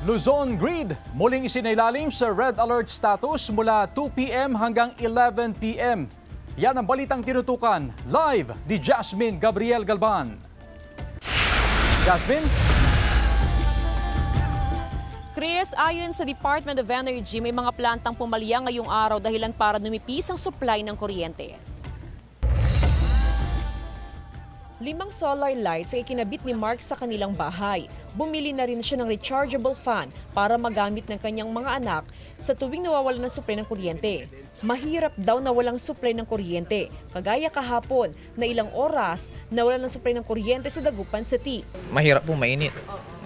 Luzon Grid muling isinailalim sa red alert status mula 2 p.m. hanggang 11 p.m. Yan ang balitang tinutukan. Live ni Jasmine Gabriel Galban. Jasmine? Chris, ayon sa Department of Energy, may mga plantang pumalya ngayong araw dahilan para numipis ang supply ng kuryente. 5 solar lights ay ikinabit ni Mark sa kanilang bahay. Bumili na rin siya ng rechargeable fan para magamit ng kanyang mga anak sa tuwing nawawalan ng supply ng kuryente. Mahirap daw na walang supply ng kuryente, kagaya kahapon na ilang oras nawalan ng supply ng kuryente sa Dagupan City. Mahirap po, mainit.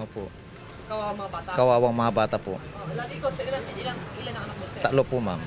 Opo. Kawawang mga bata. Kawawang mga bata po. Lagi ko, ilan ang anak mo, sir? 3 po, ma'am.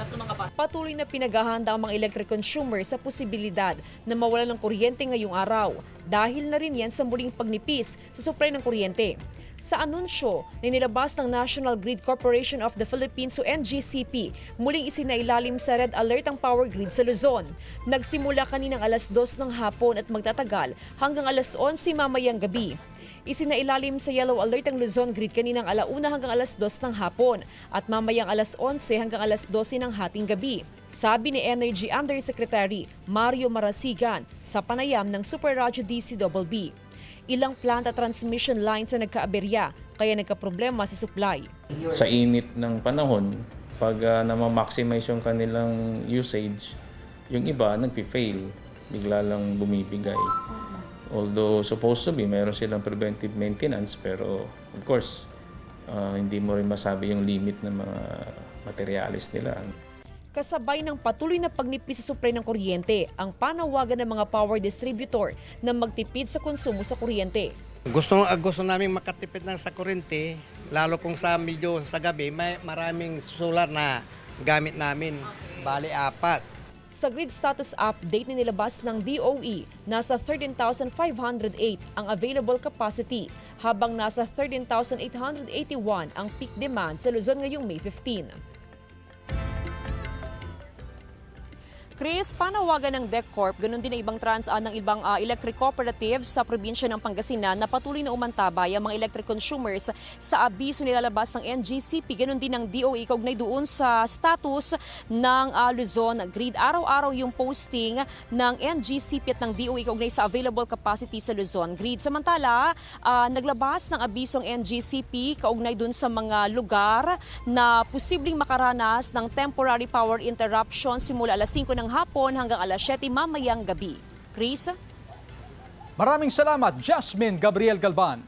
Patuloy na pinaghahanda ang mga electric consumer sa posibilidad na mawalan ng kuryente ngayong araw. Dahil na rin yan sa muling pagnipis sa supply ng kuryente. Sa anunsyo na nilabas ng National Grid Corporation of the Philippines o NGCP, muling isinailalim sa red alert ang power grid sa Luzon. Nagsimula kaninang alas 2 ng hapon at magtatagal hanggang alas 11 mamayang gabi. Isinailalim sa yellow alert ang Luzon Grid kaninang 1 hanggang alas 2 ng hapon at mamayang alas 11 hanggang alas 12 ng hating gabi. Sabi ni Energy Undersecretary Mario Marasigan sa panayam ng Super Radyo DCBB. Ilang plant at transmission lines na nagkaaberya kaya nagkaproblema sa supply. Sa init ng panahon, pag na-maximize yung kanilang usage, yung iba nagpi-fail, bigla lang bumibigay. Although supposed to be, mayroon silang preventive maintenance, pero of course, hindi mo rin masabi yung limit ng mga materialis nila. Kasabay ng patuloy na pagnipis sa supply ng kuryente, ang panawagan ng mga power distributor na magtipid sa konsumo sa kuryente. Gusto namin makatipid ng sa kuryente, lalo kung sa medyo sa gabi, may maraming solar na gamit namin, bali 4. Sa grid status update na nilabas ng DOE, nasa 13,508 ang available capacity, habang nasa 13,881 ang peak demand sa Luzon ngayong May 15. Chris, panawagan ng DECCORP, ganun din ang ibang ng ibang electric cooperatives sa probinsya ng Pangasinan na patuloy na umantabay ang mga electric consumers sa abiso nilalabas ng NGCP, ganun din ng DOE kaugnay doon sa status ng Luzon Grid. Araw-araw yung posting ng NGCP at ng DOE kaugnay sa available capacity sa Luzon Grid. Samantala, naglabas ng abiso ang NGCP kaugnay doon sa mga lugar na posibleng makaranas ng temporary power interruption simula alas 5 ng hapon hanggang alas 7 mamayang gabi. Chris? Maraming salamat, Jasmine Gabriel Galban.